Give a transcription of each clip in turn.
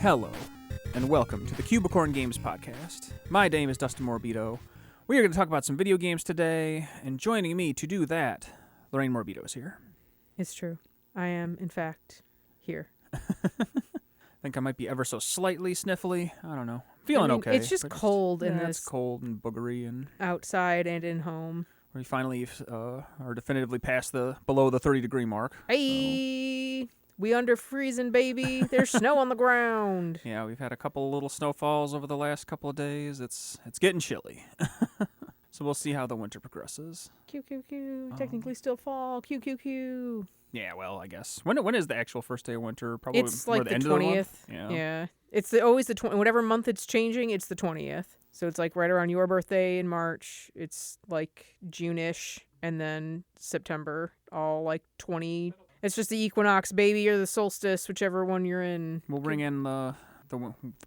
Hello, and welcome to the Cubicorn Games Podcast. My name is Dustin Morbido. We are going to talk about some video games today, and joining me to do that, Lorraine Morbido is here. It's true. I am, in fact, here. I think I might be ever so slightly sniffly. I don't know. Feeling okay. It's just cold in this. It's cold and boogery, and outside and in home. We finally are definitively past below the 30-degree mark. Hey, we under freezing, baby. There's snow on the ground. Yeah, we've had a couple little snowfalls over the last couple of days. It's getting chilly. So we'll see how the winter progresses. Q. Technically still fall. Q. Yeah, well, I guess. When is the actual first day of winter? Probably It's like the end 20th. Of the month? Yeah. It's always the 20th. Whatever month it's changing, it's the 20th. So it's like right around your birthday in March. It's like June-ish. And then September, all like 20. It's just the equinox, baby, or the solstice, whichever one you're in. We'll bring in the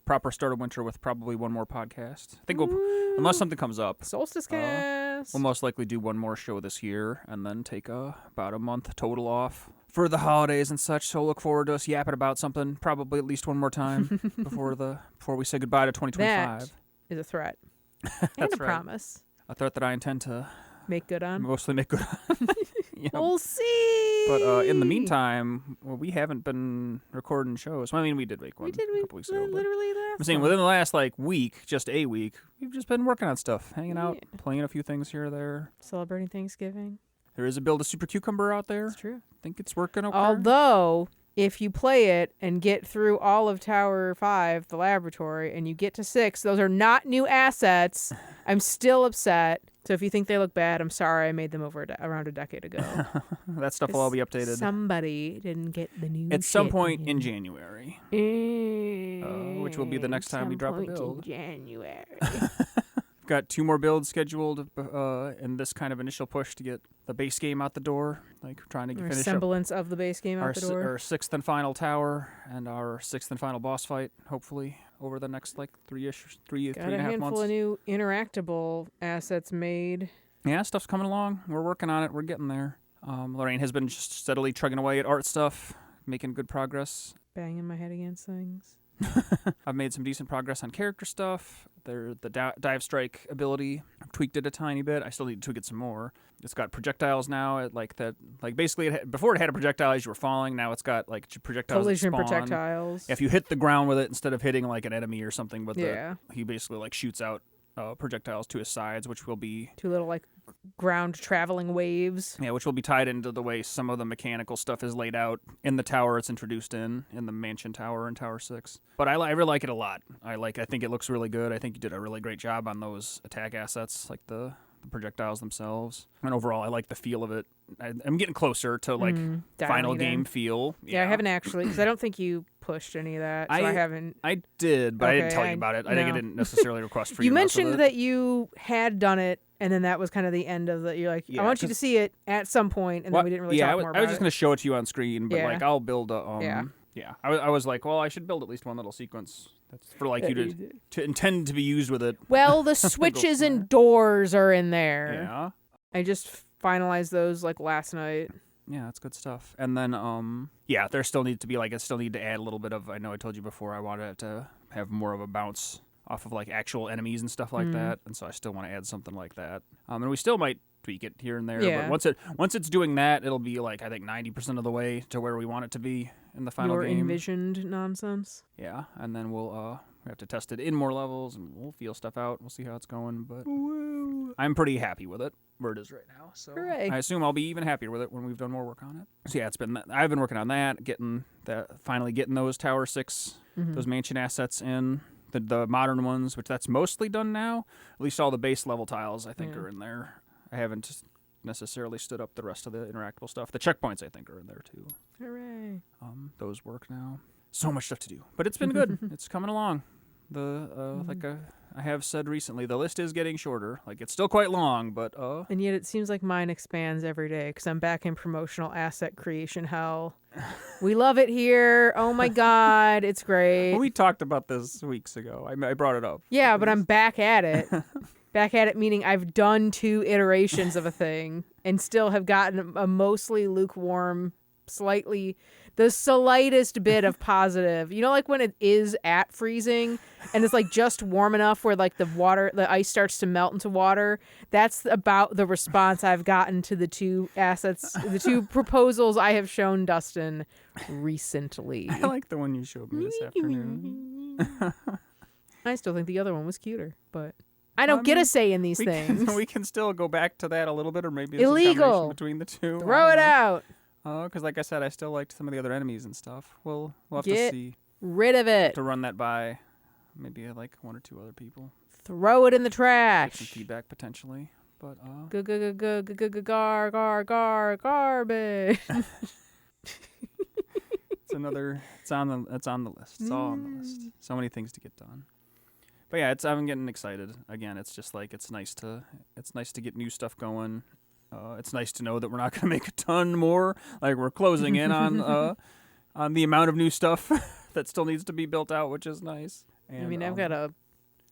proper start of winter with probably one more podcast. I think unless something comes up. Solstice cast. We'll most likely do one more show this year and then take about a month total off for the holidays and such. So look forward to us yapping about something probably at least one more time before we say goodbye to 2025. That is a threat. That's and a right. promise. A threat that I intend to make good on. Mostly make good on. Yeah. We'll see. But in the meantime, we haven't been recording shows. Well, I mean, we did make one a couple weeks ago. Literally last I'm saying within the last week, just a week, we've just been working on stuff, hanging out, playing a few things here or there. Celebrating Thanksgiving. There is a build a super cucumber out there. It's true. I think it's working okay. Although, if you play it and get through all of Tower 5, the laboratory, and you get to 6, those are not new assets. I'm still upset. So if you think they look bad, I'm sorry I made them over around a decade ago. That stuff will all be updated. Somebody didn't get the new at some point in January. Which will be the next time we drop a build. In January. We've got 2 more builds scheduled in this kind of initial push to get the base game out the door. Like trying to finish semblance of the base game out the door. Our 6th and final tower and our 6th and final boss fight, hopefully, over the next 3.5 months. Got a handful of new interactable assets made. Yeah, stuff's coming along. We're working on it. We're getting there. Lorraine has been just steadily chugging away at art stuff, making good progress. Banging my head against things. I've made some decent progress on character stuff. The dive strike ability, I've tweaked it a tiny bit. I still need to tweak it some more. It's got projectiles now. Basically, before it had a projectile as you were falling. Now it's got projectiles. Collision that spawn. projectiles. If you hit the ground with it instead of hitting an enemy or something, he basically shoots out projectiles to his sides, which will be 2 little ground traveling waves. Yeah, which will be tied into the way some of the mechanical stuff is laid out in the tower it's introduced in the Mansion Tower in Tower 6. But I really like it a lot. I think it looks really good. I think you did a really great job on those attack assets, like the projectiles themselves. And overall, I like the feel of it. I'm getting closer to final game feel. Yeah, I haven't actually, because I don't think you pushed any of that. So I haven't. I did, but I didn't tell you about it. I think I didn't necessarily request for you. You mentioned that you had done it, and then that was kind of the end of the. You're like, I want you to see it at some point, and then we didn't really talk more about it. I was just going to show it to you on screen, but I'll build a. Yeah, I was like, well, I should build at least one little sequence. That's for you to intend to be used with it. Well, the switches and doors are in there. Yeah. I just finalized those last night. Yeah, that's good stuff. And then, there still needs to be I still need to add a little bit of. I know I told you before I wanted it to have more of a bounce off of actual enemies and stuff like that, and so I still want to add something like that. And we still might tweak it here and there. Yeah. But once it's doing that, it'll be I think 90% of the way to where we want it to be in the final game. Your envisioned nonsense. Yeah, and then we'll have to test it in more levels, and we'll feel stuff out. We'll see how it's going, but I'm pretty happy with it where it is right now. So hooray. I assume I'll be even happier with it when we've done more work on it. So yeah, I've been working on that, finally getting those Tower 6, those mansion assets in. The modern ones, which that's mostly done now. At least all the base level tiles, I think, are in there. I haven't necessarily stood up the rest of the interactable stuff. The checkpoints, I think, are in there, too. Hooray. Those work now. So much stuff to do. But it's been good. It's coming along. I have said recently, the list is getting shorter. It's still quite long, but... And yet it seems like mine expands every day, because I'm back in promotional asset creation hell. We love it here. Oh my God, it's great. Well, we talked about this weeks ago. I brought it up. Yeah, but I'm back at it. Back at it meaning I've done 2 iterations of a thing and still have gotten a mostly lukewarm, slightly, the slightest bit of positive. You know, like when it is at freezing and it's like just warm enough where like the ice starts to melt into water. That's about the response I've gotten to the two proposals I have shown Dustin recently. I like the one you showed me this afternoon. I still think the other one was cuter, but I don't get a say in these things. We can still go back to that a little bit, or maybe it's illegal a combination between the two. Throw it out. Because like I said, I still liked some of the other enemies and stuff. We'll have to Get see. Rid of it. To run that by maybe like one or two other people. Throw it in the trash. Get some feedback potentially, but garbage. It's on the list. It's all on the list. So many things to get done. But yeah, I'm getting excited. Again, it's just like it's nice to get new stuff going. It's nice to know that we're not going to make a ton more. Like we're closing in on the amount of new stuff that still needs to be built out, which is nice. And, I mean, I've got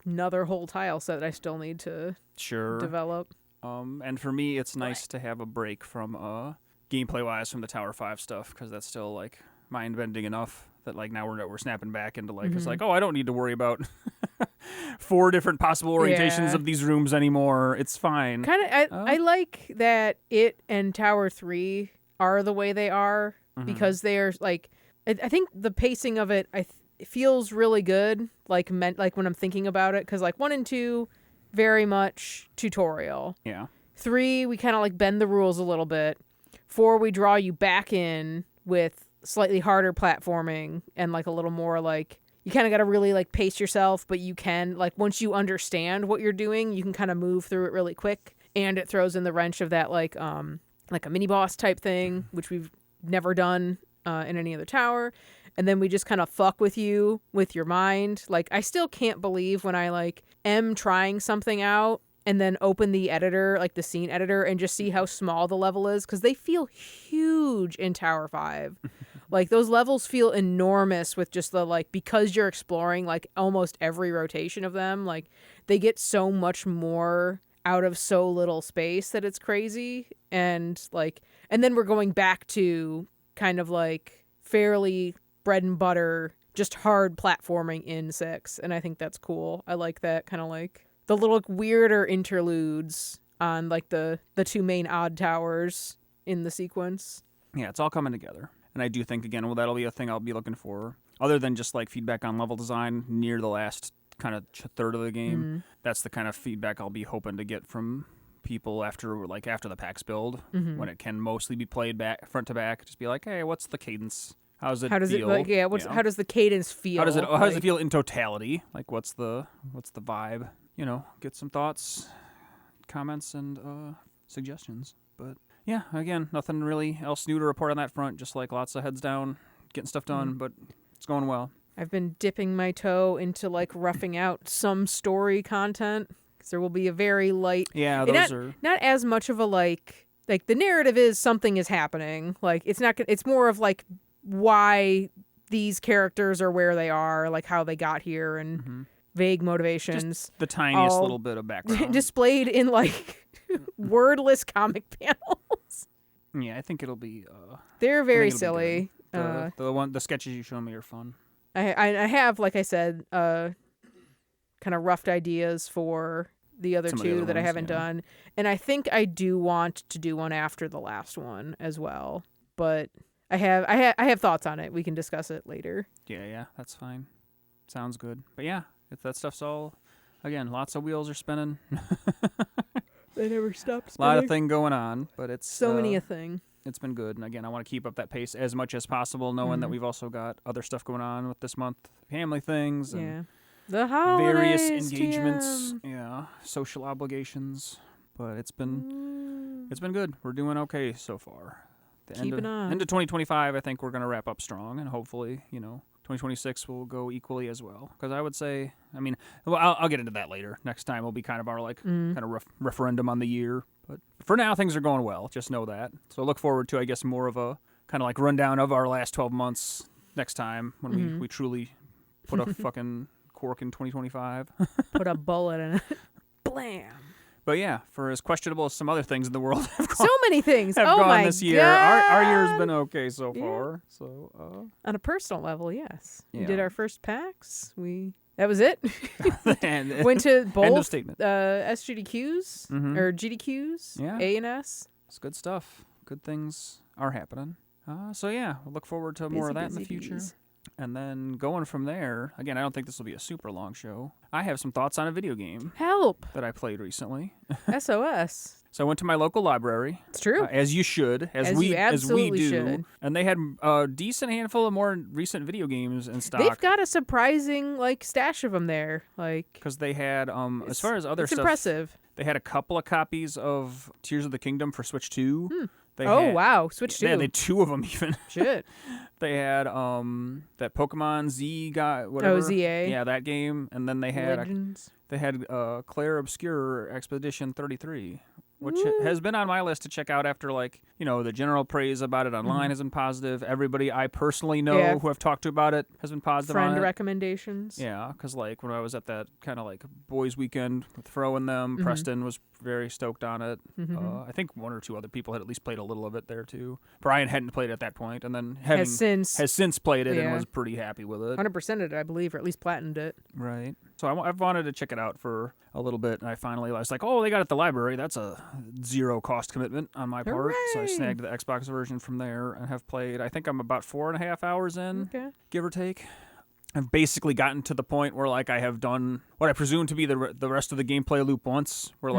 another whole tile set that I still need to develop. And for me, it's nice to have a break from gameplay-wise from the Tower 5 stuff, because that's still like mind-bending enough that like now we're snapping back into like it's like, oh, I don't need to worry about 4 different possible orientations of these rooms anymore. It's fine. I like that it and Tower 3 are the way they are because they're like, I think the pacing of it it feels really good, like when I'm thinking about it, because like 1 and 2 very much tutorial. Yeah. 3 we kind of like bend the rules a little bit. 4 we draw you back in with slightly harder platforming and like a little more like you kind of got to really like pace yourself, but you can like once you understand what you're doing, you can kind of move through it really quick. And it throws in the wrench of that like a mini boss type thing, which we've never done in any other tower. And then we just kind of fuck with you with your mind. Like I still can't believe when I like am trying something out and then open the editor, like the scene editor, and just see how small the level is, because they feel huge in Tower 5. Like those levels feel enormous with just the like, because you're exploring like almost every rotation of them, like they get so much more out of so little space that it's crazy. And then we're going back to kind of like fairly bread and butter, just hard platforming in 6. And I think that's cool. I like that kind of like the little weirder interludes on like the 2 main odd towers in the sequence. Yeah, it's all coming together. And I do think, again, well, that'll be a thing I'll be looking for. Other than just like feedback on level design near the last kind of third of the game. That's the kind of feedback I'll be hoping to get from people after the PAX build, when it can mostly be played back front to back. Just be like, hey, what's the cadence? How does it feel? How does the cadence feel? How does it feel in totality? Like what's the vibe? You know, get some thoughts, comments, and suggestions. But yeah, again, nothing really else new to report on that front. Just like lots of heads down, getting stuff done, but it's going well. I've been dipping my toe into like roughing out some story content, because there will be a very light. Yeah, not as much of a like the narrative is something is happening. Like it's not. It's more of like why these characters are where they are, like how they got here, and vague motivations. Just the tiniest little bit of background displayed in like wordless comic panels. Yeah, I think it'll be. They're very silly. The sketches you show me are fun. I have, like I said, kind of roughed ideas for the other two that I haven't done, and I think I do want to do one after the last one as well. But I have thoughts on it. We can discuss it later. Yeah, that's fine. Sounds good. But yeah, if that stuff's all, again, lots of wheels are spinning. They never stop spinning. A lot of thing going on, but it's so many a thing. It's been good, and again, I want to keep up that pace as much as possible, knowing that we've also got other stuff going on with this month, family things, and the holidays, various engagements, social obligations. But it's been good. We're doing okay so far. Keeping on. Into 2025, I think we're going to wrap up strong, and hopefully, 2026 will go equally as well. Because I would say, I'll get into that later. Next time will be kind of our kind of referendum on the year. But for now, things are going well. Just know that. So look forward to, I guess, more of a kind of like rundown of our last 12 months next time when we truly put a fucking cork in 2025. Put a bullet in it. Blam. But yeah, for as questionable as some other things in the world have So many things. have Oh gone my this year, our year's been okay so Yeah. far. So On a personal level, yes. We Yeah. did our first PAX. That was it. and Went to end of both statement. SGDQs Mhm. or GDQs, Yeah. A and S. It's good stuff. Good things are happening. So yeah, we'll look forward to more of that in the future. Bees. And then going from there, again, I don't think this will be a super long show. I have some thoughts on a video game Help. that I played recently. SOS. So I went to my local library, It's true. as you should, As we you absolutely do, should. and they had a decent handful of more recent video games in stock. They've got a surprising stash of them there. Because they had, as far as other it's stuff, impressive. they had a couple of copies of Tears of the Kingdom for Switch 2. They Oh had, wow, Switch 2. Yeah, they had 2 of them even. Shit. They had that Pokemon Z guy, whatever. Oh, ZA. Yeah, that game, and then they had Legends. Clair Obscur Expedition 33, which Woo. has been on my list to check out after the general praise about it online has been positive. Everybody I personally know who I've talked to about it has been positive on Friend it. recommendations. Yeah, because when I was at that kind of boys' weekend with Fro and them, Preston was very stoked on it. I think 1 or 2 other people had at least played a little of it there too. Brian hadn't played it at that point, and then Has since played it and yeah. was pretty happy with it. 100%ed it, I believe, or at least platinumed it. Right. So I've wanted to check it out for a little bit, and I finally was like, oh, they got it at the library. That's a 0 cost commitment on my part. So I Hooray. snagged the Xbox version from there and have played. I think I'm about 4.5 hours in, Okay. give or take. I've basically gotten to the point where I have done what I presume to be the rest of the gameplay loop once, where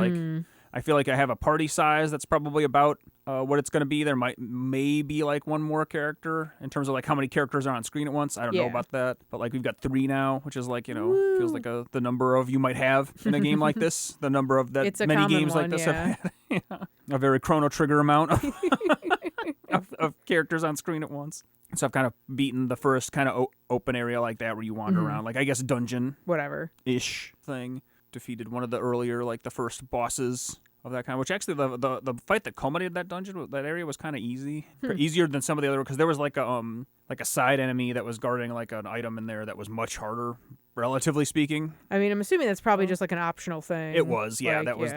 I feel like I have a party size that's probably about what it's going to be. There may be 1 more character in terms of how many characters are on screen at once. I don't know about that, but we've got 3 now, which is feels like the number of you might have in a game like this. The number of that It's a many common games one, like this yeah. have had. Yeah. A very Chrono Trigger amount of characters on screen at once. So I've kind of beaten the first kind of open area like that where you wander around, I guess Whatever. dungeon-ish thing. Defeated one of the earlier, the first bosses of that kind, which actually the fight that culminated that dungeon, that area was kind of easy. Easier than some of the other, because there was a side enemy that was guarding an item in there that was much harder, relatively speaking. I mean, I'm assuming that's probably just an optional thing. It was, yeah, that was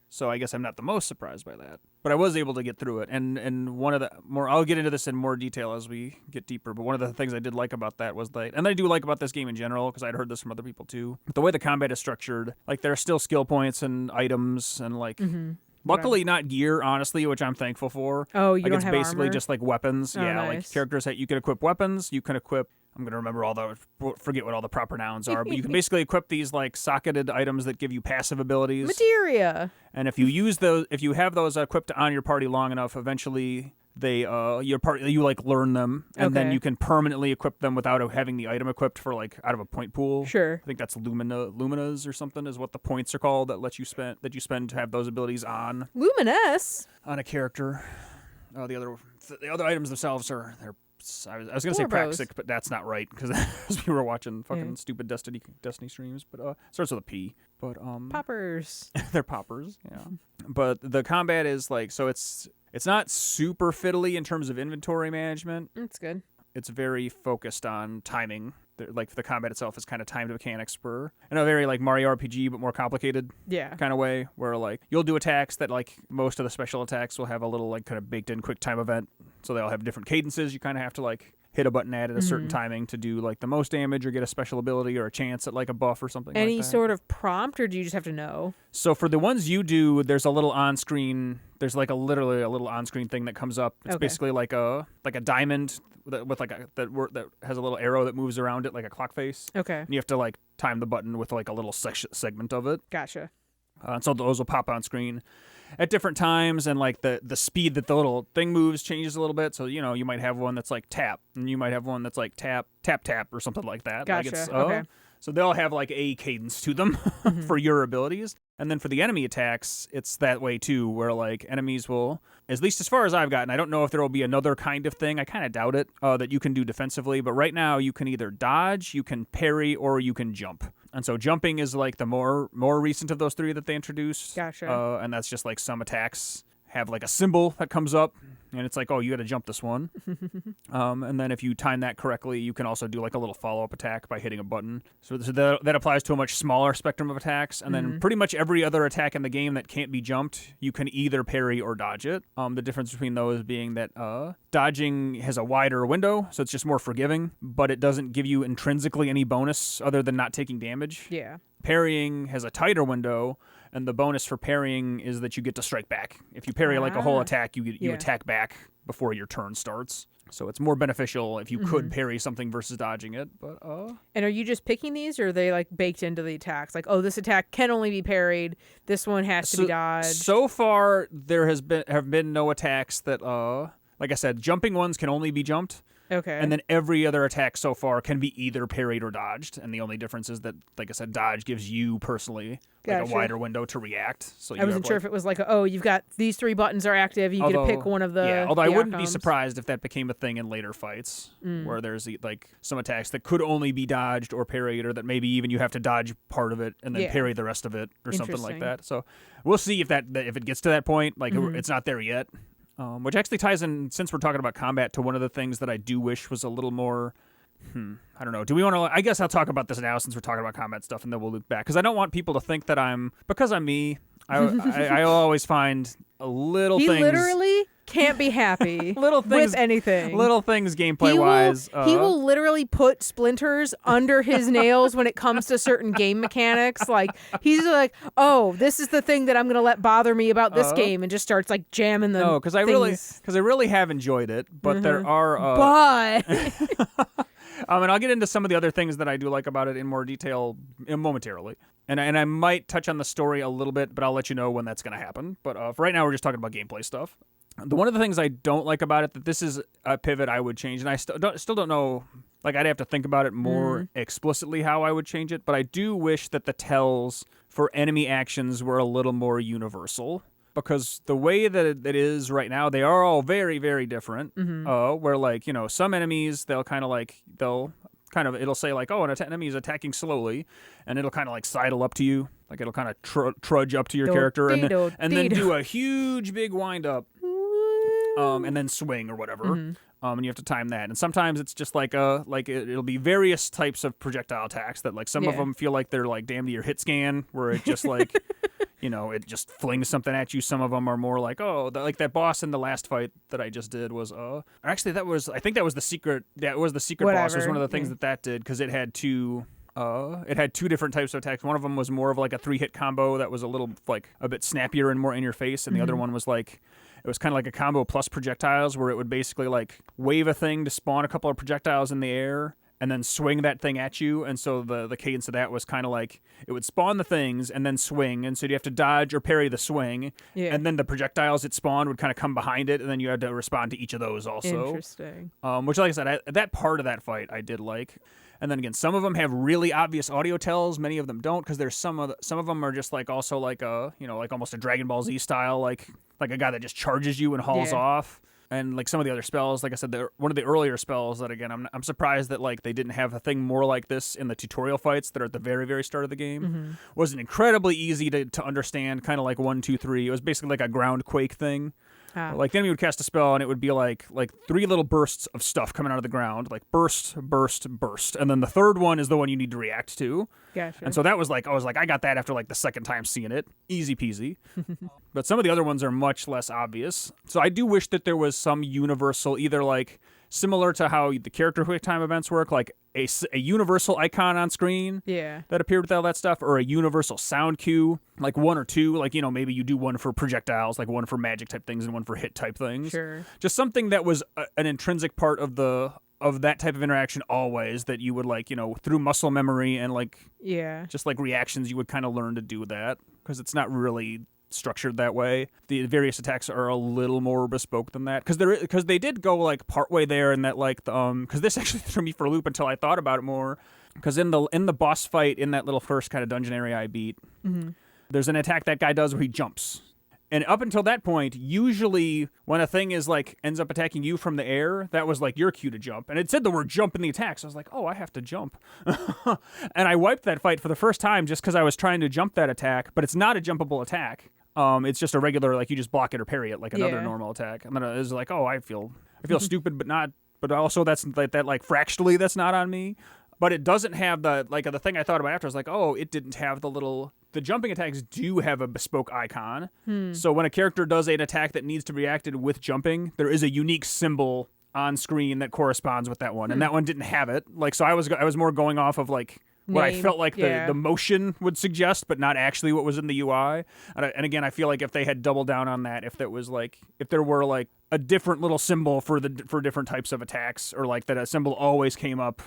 so I guess I'm not the most surprised by that. But I was able to get through it. And one of the more, I'll get into this in more detail as we get deeper, but one of the things I did like about that was and I do like about this game in general, because I'd heard this from other people too, the way the combat is structured, there are still skill points and items and luckily not gear, honestly, which I'm thankful for. Oh, you don't it's have basically armor? just weapons. Oh, Yeah, nice. characters that you can equip weapons, you can equip, I'm going to remember forget what all the proper nouns are, but you can basically equip these socketed items that give you passive abilities. Materia. And if you have those equipped on your party long enough, eventually you learn them, and then Okay. you can permanently equip them without having the item equipped for out of a point pool. Sure. I think that's Luminas or something is what the points are called that you spend to have those abilities on Luminous. a character. The other items themselves they're. I was gonna say Florbos. Praxic, but that's not right because we were watching fucking stupid Destiny streams. But starts with a P. But Poppers. they're poppers, yeah. But the combat is so it's not super fiddly in terms of inventory management. That's good. It's very focused on timing. The combat itself is kind of timed mechanics in a very Mario RPG but more complicated Yeah. kind of way, where you'll do attacks that most of the special attacks will have a little kind of baked in quick time event, so they all have different cadences. You kind of have to hit a button at a certain timing to do the most damage or get a special ability or a chance at a buff or something. Any like that. sort of prompt, or do you just have to know? So for the ones you do, there's a little on-screen. There's literally a little on-screen thing that comes up. It's Okay. basically like a diamond with that has a little arrow that moves around it like a clock face. Okay. And you have to time the button with a little segment of it. Gotcha. And so those will pop on screen at different times, and the speed that the little thing moves changes a little bit. So you might have one that's tap, and you might have one that's tap tap tap or something like that. Gotcha. Okay. So they'll have a cadence to them for your abilities. And then for the enemy attacks, it's that way too, where enemies will, at least as far as I've gotten, I don't know if there will be another kind of thing, I kind of doubt it, that you can do defensively, but right now you can either dodge, you can parry, or you can jump. And so jumping is the more recent of those 3 that they introduced. Gotcha. And that's just some attacks have a symbol that comes up, And it's like, oh, you got to jump this one. And then if you time that correctly, you can also do like a little follow-up attack by hitting a button. So that applies to a much smaller spectrum of attacks. And then pretty much every other attack in the game that can't be jumped, you can either parry or dodge it. The difference between those being that dodging has a wider window, so it's just more forgiving, but it doesn't give you intrinsically any bonus other than not taking damage. Yeah. Parrying has a tighter window, and the bonus for parrying is that you get to strike back. If you parry like a whole attack, you attack back before your turn starts. So it's more beneficial if you could parry something versus dodging it. But And are you just picking these, or are they like baked into the attacks? Like, oh, this attack can only be parried. This one has to be dodged. So far, there have been no attacks that, like I said, jumping ones can only be jumped. Okay. And then every other attack so far can be either parried or dodged. And the only difference is that, like I said, dodge gives you personally like a wider window to react. So I wasn't sure if it was like, oh, you've got these 3 buttons are active. You get to pick one of the. Yeah, although I wouldn't be surprised if that became a thing in later fights where there's like some attacks that could only be dodged or parried, or that maybe even you have to dodge part of it and then parry the rest of it or something like that. So we'll see if it gets to that point. Like it's not there yet. Which actually ties in, since we're talking about combat, to one of the things that I do wish was a little more, I don't know. Do we want to, I guess I'll talk about this now since we're talking about combat stuff, and then we'll loop back. Because I don't want people to think that because I'm me, I always find things. He literally can't be happy little things, with anything. Little things gameplay-wise. He will literally put splinters under his nails when it comes to certain game mechanics. Like, he's like, oh, this is the thing that I'm going to let bother me about this game, and just starts like jamming them. No, because I really have enjoyed it, but there are... and I'll get into some of the other things that I do like about it in more detail momentarily. And I might touch on the story a little bit, but I'll let you know when that's going to happen. But for right now, we're just talking about gameplay stuff. One of the things I don't like about it, that this is a pivot I would change, and I still don't know, like I'd have to think about it more explicitly how I would change it, but I do wish that the tells for enemy actions were a little more universal. Because the way that it is right now, they are all very, very different. Where, like, some enemies, it'll say, like, oh, an enemy is attacking slowly, and it'll kind of, like, sidle up to you. Like, it'll kind of trudge up to your character, and then do a huge, big wind-up, and then swing or whatever. And you have to time that. And sometimes it's just like it'll be various types of projectile attacks that, like, some of them feel like they're, like, damn near hit scan, where it just, like... it just flings something at you. Some of them are more like, like that boss in the last fight that I just did was, actually I think that was the secret. That was the secret boss. Was one of the things that did, because it had two different types of attacks. One of them was more of like a 3-hit combo that was a little like a bit snappier and more in your face, and the other one was like, it was kind of like a combo plus projectiles, where it would basically like wave a thing to spawn a couple of projectiles in the air, and then swing that thing at you. And so the cadence of that was kind of like, it would spawn the things and then swing, and so you have to dodge or parry the swing, and then the projectiles it spawned would kind of come behind it, and then you had to respond to each of those also. Interesting. Which, like I said, that part of that fight I did like. And then again, some of them have really obvious audio tells. Many of them don't, because there's some of them are just like also like like almost a Dragon Ball Z style, like a guy that just charges you and hauls off. And like some of the other spells, like I said, one of the earlier spells that, again, I'm surprised that like they didn't have a thing more like this in the tutorial fights that are at the very, very start of the game. Was incredibly easy to understand, kind of like 1, 2, 3. It was basically like a ground quake thing. Like the enemy would cast a spell, and it would be like 3 little bursts of stuff coming out of the ground, like burst, burst, burst, and then the third one is the one you need to react to. Gotcha. And so that was like, I got that after like the second time seeing it, easy peasy. But some of the other ones are much less obvious. So I do wish that there was some universal, either like similar to how the character quick time events work, like a universal icon on screen that appeared with all that stuff, or a universal sound cue, like 1 or 2, like, maybe you do one for projectiles, like one for magic type things and one for hit type things. Sure. Just something that was an intrinsic part of that type of interaction always, that you would like, through muscle memory and like, just like reactions, you would kind of learn to do that, because it's not really structured that way. The various attacks are a little more bespoke than that, because they did go like partway there, and that like because this actually threw me for a loop until I thought about it more, because in the boss fight in that little first kind of dungeon area I beat, there's an attack that guy does where he jumps. And up until that point, usually when a thing is like ends up attacking you from the air, that was like your cue to jump. And it said the word jump in the attack. So I was like, oh, I have to jump. And I wiped that fight for the first time just because I was trying to jump that attack, but it's not a jumpable attack. It's just a regular, like, you just block it or parry it like another Yeah. normal attack. And then it's like, oh, I feel stupid, but also that's like fractionally that's not on me. But it doesn't have the thing I thought about after. I was like, oh, it didn't have the jumping attacks do have a bespoke icon. So when a character does an attack that needs to be reacted with jumping, there is a unique symbol on screen that corresponds with that one, and that one didn't have it. Like, so I was more going off of like what I felt like the motion would suggest, but not actually what was in the UI. And again, I feel like if they had doubled down on that, if there were like a different little symbol for different types of attacks, or like that a symbol always came up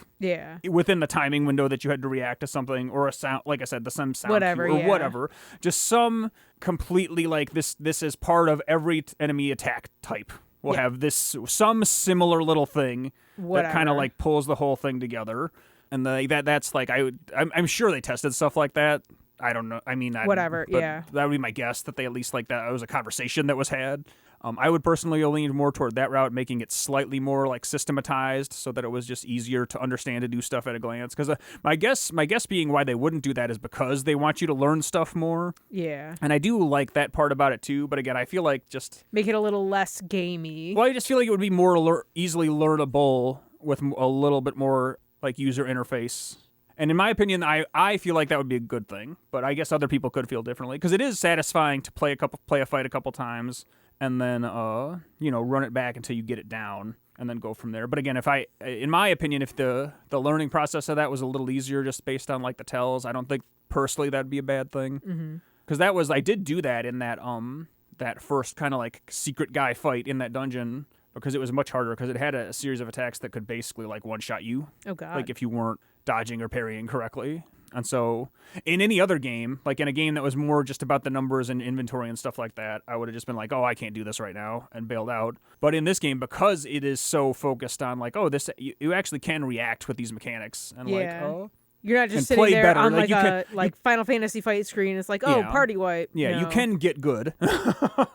within the timing window that you had to react to something, or a sound, like I said, the some sound whatever, cue or whatever, just some completely like this is part of every enemy attack type. We'll have some similar little thing that kind of like pulls the whole thing together. And that's like I'm sure they tested stuff like that. I don't know. I mean, whatever. That would be my guess, that they at least like that. It was a conversation that was had. I would personally lean more toward that route, making it slightly more like systematized, so that it was just easier to understand to do stuff at a glance. Because my guess being why they wouldn't do that is because they want you to learn stuff more. Yeah. And I do like that part about it too. But again, I feel like just make it a little less gamey. Well, I just feel like it would be more easily learnable with a little bit more like user interface. And in my opinion, I feel like that would be a good thing, but I guess other people could feel differently, because it is satisfying to play a fight a couple times and then run it back until you get it down and then go from there. But again, in my opinion, if the learning process of that was a little easier just based on like the tells, I don't think personally that'd be a bad thing. Because I did do that in that first kind of like secret guy fight in that dungeon, because it was much harder, because it had a series of attacks that could basically like one-shot you. Oh, God. Like if you weren't dodging or parrying correctly. And so in any other game, like in a game that was more just about the numbers and inventory and stuff like that, I would have just been like, oh, I can't do this right now, and bailed out. But in this game, because it is so focused on like, oh, this you actually can react with these mechanics, and like, oh, you're not just and sitting play there better. on Like like a Final Fantasy fight screen. It's like, oh, party wipe. Yeah, No. you can get good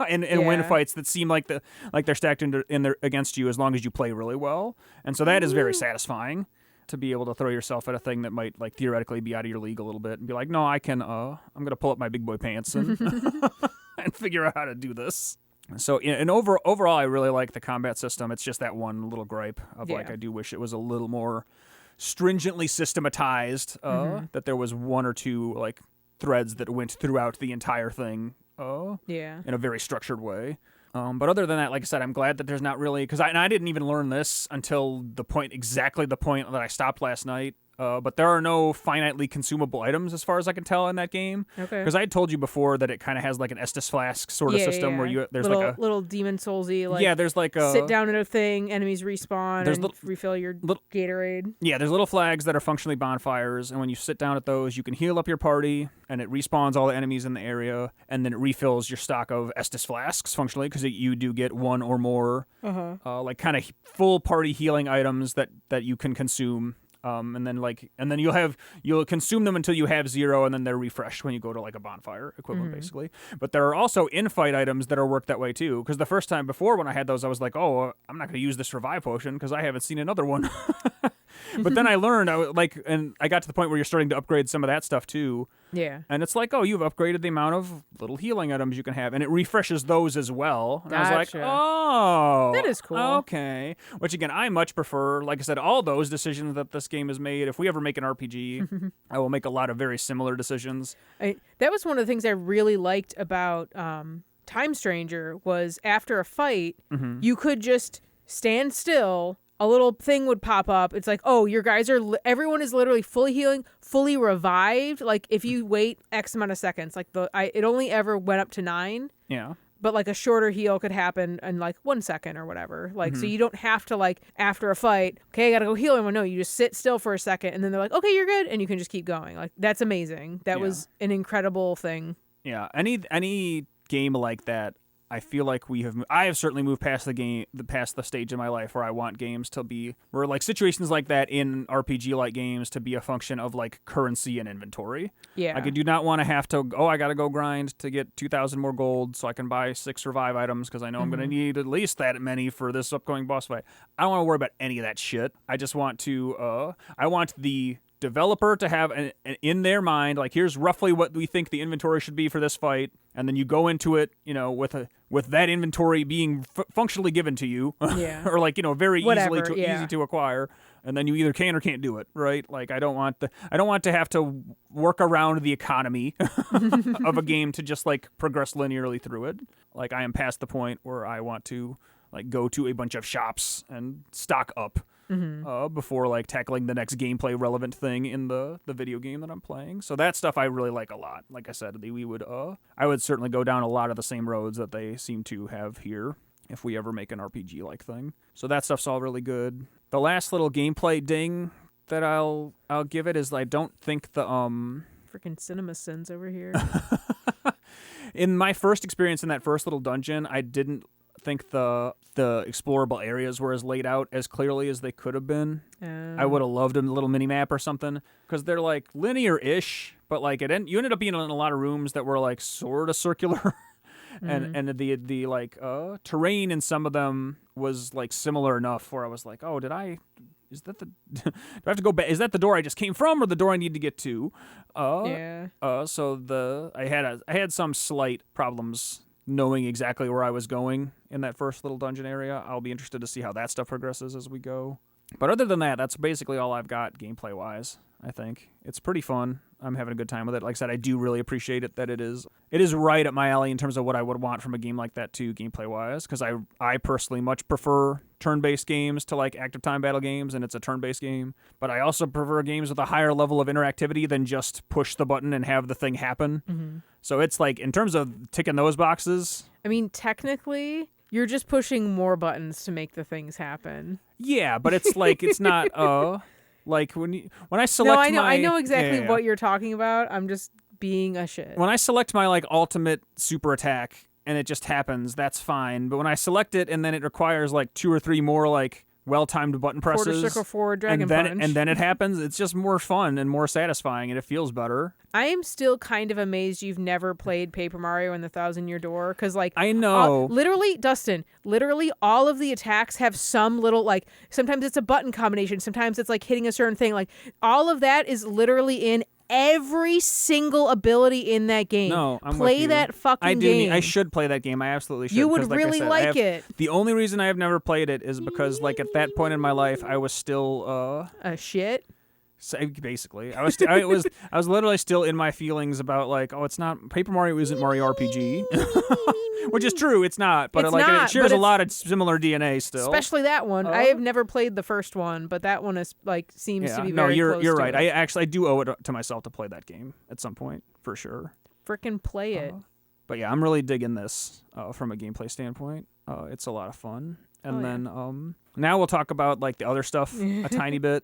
and win fights that seem like they're stacked against you, as long as you play really well. And so that is very satisfying, to be able to throw yourself at a thing that might like theoretically be out of your league a little bit and be like, no, I can. I'm gonna pull up my big boy pants and and figure out how to do this. So, and overall, I really like the combat system. It's just that one little gripe of like, I do wish it was a little more stringently systematized, that there was one or two like threads that went throughout the entire thing in a very structured way. But other than that, like I said, I'm glad that there's not really, because I didn't even learn this until exactly the point that I stopped last night. But there are no finitely consumable items, as far as I can tell, in that game. Okay. Because I had told you before that it kind of has like an Estus Flask sort of system where there's like a little Demon Soulsy, like there's like a sit down at a thing, enemies respawn, and refill your Gatorade. Yeah, there's little flags that are functionally bonfires, and when you sit down at those, you can heal up your party, and it respawns all the enemies in the area, and then it refills your stock of Estus Flasks functionally, because you do get one or more like kind of full party healing items that you can consume. And then you'll consume them until you have 0, and then they're refreshed when you go to like a bonfire equivalent, basically. But there are also in-fight items that are worked that way too. Because the first time before when I had those, I was like, oh, I'm not going to use this revive potion because I haven't seen another one. But then I learned, and I got to the point where you're starting to upgrade some of that stuff too. Yeah. And it's like, oh, you've upgraded the amount of little healing items you can have, and it refreshes those as well. And I was like, oh, that is cool. Okay. Which again, I much prefer, like I said, all those decisions that this game has made. If we ever make an RPG, I will make a lot of very similar decisions. That was one of the things I really liked about Time Stranger, was after a fight, you could just stand still. A little thing would pop up. It's like, oh, your guys everyone is literally fully healing, fully revived. Like if you wait X amount of seconds, like it only ever went up to 9. Yeah. But like a shorter heal could happen in like 1 second or whatever. Like, so you don't have to like after a fight, okay, I gotta go heal him. No, you just sit still for a second, and then they're like, okay, you're good. And you can just keep going. Like that's amazing. That was an incredible thing. Yeah. Any game like that, I feel like I have certainly moved past the stage in my life where I want games to be, where like situations like that in RPG-like games to be a function of like currency and inventory. Yeah. Like I do not want to have to, I got to go grind to get 2,000 more gold so I can buy 6 revive items because I know I'm going to need at least that many for this upcoming boss fight. I don't want to worry about any of that shit. I just want to, I want the developer to have in their mind, like, here's roughly what we think the inventory should be for this fight, and then you go into it, with that inventory being functionally given to you, Yeah. or like, very Whatever, easy to acquire, and then you either can or can't do it, right? Like, I don't want to have to work around the economy of a game to just like progress linearly through it. Like, I am past the point where I want to like go to a bunch of shops and stock up. Before like tackling the next gameplay relevant thing in the video game that I'm playing. So that stuff I really like a lot. Like I said, I would certainly go down a lot of the same roads that they seem to have here if we ever make an RPG like thing. So that stuff's all really good. The last little gameplay ding that I'll give it is I don't think the Freaking cinema sins over here. in my first experience in that first little dungeon, I didn't think the explorable areas were as laid out as clearly as they could have been. I would have loved a little mini map or something, because they're like linear-ish, but like you ended up being in a lot of rooms that were like sort of circular, and the like terrain in some of them was like similar enough where I was like, oh, do I have to go back? Is that the door I just came from, or the door I need to get to? So I had some slight problems knowing exactly where I was going in that first little dungeon area. I'll be interested to see how that stuff progresses as we go. But other than that, that's basically all I've got gameplay-wise, I think. It's pretty fun. I'm having a good time with it. Like I said, I do really appreciate it that it is right up my alley in terms of what I would want from a game like that too, gameplay-wise, because I personally much prefer turn-based games to like active time battle games, and it's a turn-based game. But I also prefer games with a higher level of interactivity than just push the button and have the thing happen. So it's like, in terms of ticking those boxes... I mean, technically, you're just pushing more buttons to make the things happen. Yeah, but it's like, it's not... Like when I select I know exactly what you're talking about. I'm just being a shit. When I select my like ultimate super attack and it just happens, that's fine. But when I select it and then it requires like 2 or 3 more like well-timed button presses, quarter circle forward dragon punch, and then it happens, it's just more fun and more satisfying, and it feels better. I am still kind of amazed you've never played Paper Mario and the 1,000-Year Door, because like, I know, Dustin, literally all of the attacks have some little, like, sometimes it's a button combination, sometimes it's like hitting a certain thing, like all of that is literally in every single ability in that game. No, I'm play with you. that fucking game. I should play that game. I absolutely should. You would like really I said, it. The only reason I have never played it is because, like, at that point in my life, I was still a shit. So basically, I was literally still in my feelings about like, oh, it's not Paper Mario isn't Mario RPG, which is true, it's not, but it shares a lot of similar DNA still. Especially that one. I have never played the first one, but that one is like seems to be very close you're to right. it. I do owe it to myself to play that game at some point for sure. Frickin' play it. But yeah, I'm really digging this from a gameplay standpoint. It's a lot of fun. And then now we'll talk about like the other stuff a tiny bit.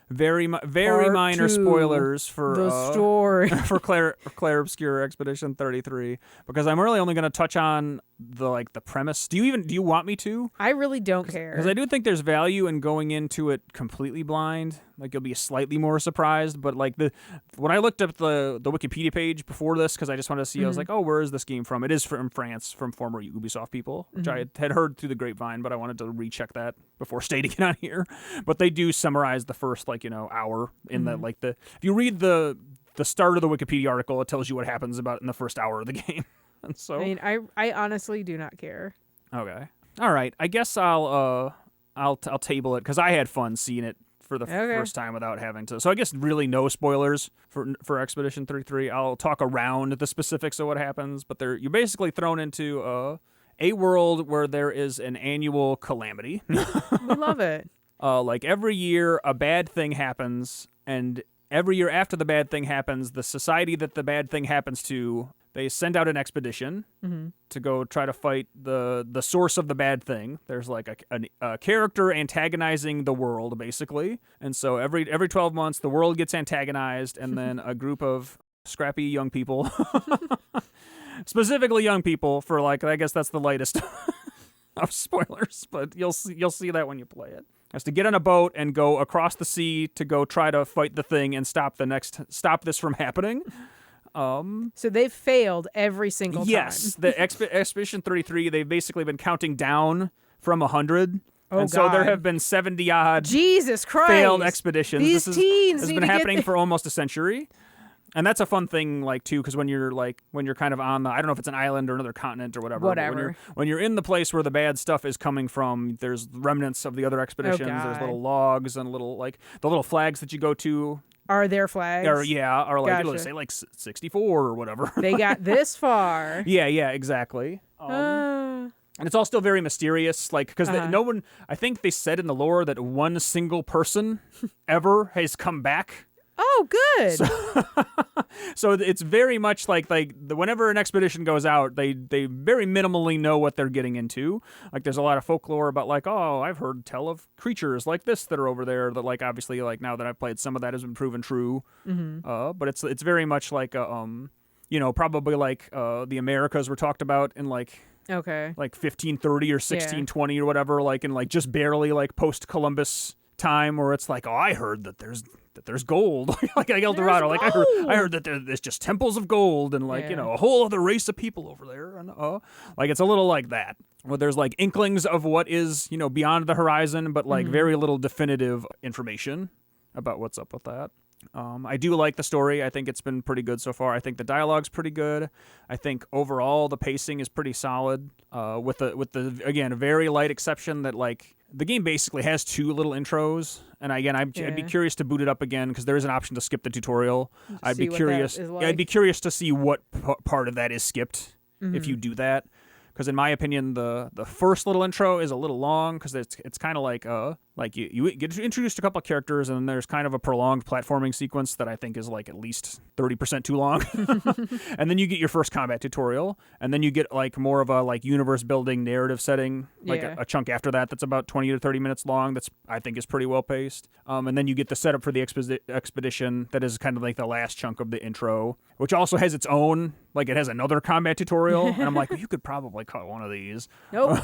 Very minor spoilers for the story for Clair Obscur Expedition 33, because I'm really only going to touch on the premise. Do you want me to? I really don't care, because I do think there's value in going into it completely blind. Like, you'll be slightly more surprised, but like when I looked up the Wikipedia page before this, because I just wanted to see, I was like, oh, where is this game from? It is from France, from former Ubisoft people, which I had heard through the grapevine, but I wanted to recheck that before stating it on here. But they do summarize the first hour in that if you read the start of the Wikipedia article, it tells you what happens about in the first hour of the game. And so I mean, I honestly do not care. Okay, all right. I guess I'll table it because I had fun seeing it for the first time without having to. So I guess really no spoilers for Expedition 33. I'll talk around the specifics of what happens, but you're basically thrown into a world where there is an annual calamity. We love it. Like every year, a bad thing happens, and every year after the bad thing happens, the society that the bad thing happens to, they send out an expedition to go try to fight the source of the bad thing. There's like a character antagonizing the world, basically. And so every 12 months, the world gets antagonized, and then a group of scrappy young people, specifically young people, for I guess that's the lightest of spoilers, but you'll see that when you play it. Has to get on a boat and go across the sea to go try to fight the thing and stop this from happening. So they've failed every single time. Yes, the Expedition 33, they've basically been counting down from 100 Oh, and so there God. have been 70 odd Jesus Christ. failed expeditions. These teens has need been to happening get for almost a century. And that's a fun thing, like, too, because when you're kind of on the, I don't know if it's an island or another continent or whatever. Whatever. But when you're in the place where the bad stuff is coming from, there's remnants of the other expeditions. There's God. little logs and little, like, the little flags that you go to. Are there flags? Are like, it'll Gotcha. say, like, 64 or whatever. They got this far. Yeah, exactly. And it's all still very mysterious, like, because no one, I think they said in the lore that one single person ever has come back. Oh, good. So it's very much like whenever an expedition goes out, they very minimally know what they're getting into. Like, there's a lot of folklore about, like, oh, I've heard tell of creatures like this that are over there that, like, obviously, like, now that I've played, some of that has been proven true. But it's very much like probably like the Americas were talked about in like 1530 or 1620 or whatever, like in like just barely like post Columbus time, where it's like, oh, I heard that there's gold, like El Dorado. Like, I heard that there's just temples of gold and, like, a whole other race of people over there. And like, it's a little like that, where there's like inklings of what is, beyond the horizon, but like very little definitive information about what's up with that. I do like the story. I think it's been pretty good so far. I think the dialogue's pretty good. I think overall the pacing is pretty solid. With the again, a very light exception that, like, the game basically has 2 little intros, and again, I'd be curious to boot it up again, because there is an option to skip the tutorial. I'd be curious. I'd be curious to see what part of that is skipped if you do that. Because in my opinion, the first little intro is a little long, because it's kind of like you get introduced to a couple of characters, and then there's kind of a prolonged platforming sequence that I think is like at least 30% too long. And then you get your first combat tutorial, and then you get like more of a like universe building narrative setting, like a chunk after that that's about 20 to 30 minutes long. That's, I think, is pretty well paced. And then you get the setup for the expedition that is kind of like the last chunk of the intro, which also has its own, like, it has another combat tutorial. And I'm like, well, you could probably cut one of these. Nope.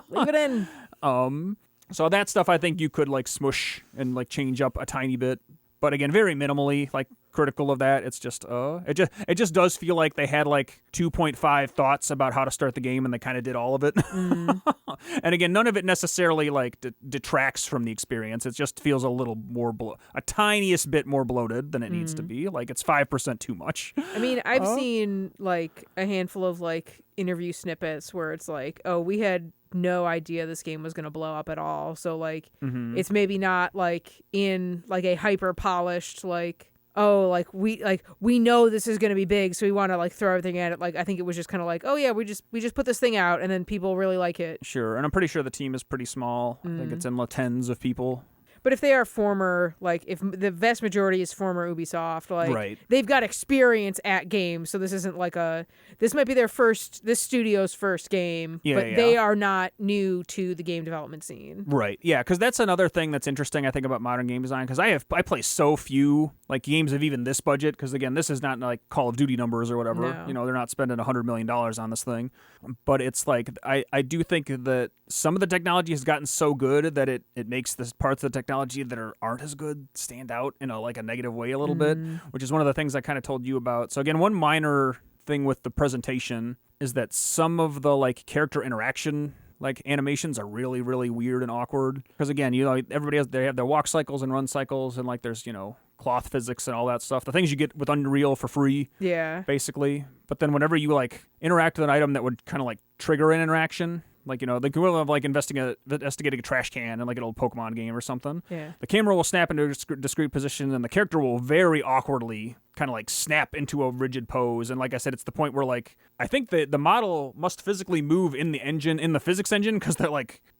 Leave it in. So that stuff I think you could like smush and like change up a tiny bit, but again, very minimally. Like, critical of that, it's just it just does feel like they had like 2.5 thoughts about how to start the game, and they kind of did all of it. And again, none of it necessarily like detracts from the experience. It just feels a little more a tiniest bit more bloated than it needs to be. Like, it's 5% too much. I mean, I've seen like a handful of like interview snippets where it's like, oh, we had no idea this game was going to blow up at all. So like, it's maybe not like in like a hyper polished, like, oh, like we know this is going to be big, so we want to like throw everything at it. Like, I think it was just kind of like, oh yeah, we just put this thing out, and then people really like it. Sure. And I'm pretty sure the team is pretty small. I think it's in the tens of people. But if they are former, like, if the vast majority is former Ubisoft, like, they've got experience at games, so this isn't like this might be this studio's first game, but they are not new to the game development scene. Right, yeah, because that's another thing that's interesting, I think, about modern game design, because I play so few, like, games of even this budget, because, again, this is not, like, Call of Duty numbers or whatever. No. They're not spending $100 million on this thing. But it's like, I do think that some of the technology has gotten so good that it makes the parts of the technology that aren't as good stand out in a negative way a little bit, which is one of the things I kind of told you about. So again, one minor thing with the presentation is that some of the like character interaction like animations are really, really weird and awkward. Because again, everybody they have their walk cycles and run cycles, and like there's cloth physics and all that stuff. The things you get with Unreal for free, basically. But then whenever you like interact with an item that would kind of like trigger an interaction, like, the equivalent of like investigating a trash can in like an old Pokemon game or something. Yeah. The camera will snap into a discrete position, and the character will very awkwardly kind of like snap into a rigid pose. And like I said, it's the point where like I think the model must physically move in the physics engine, because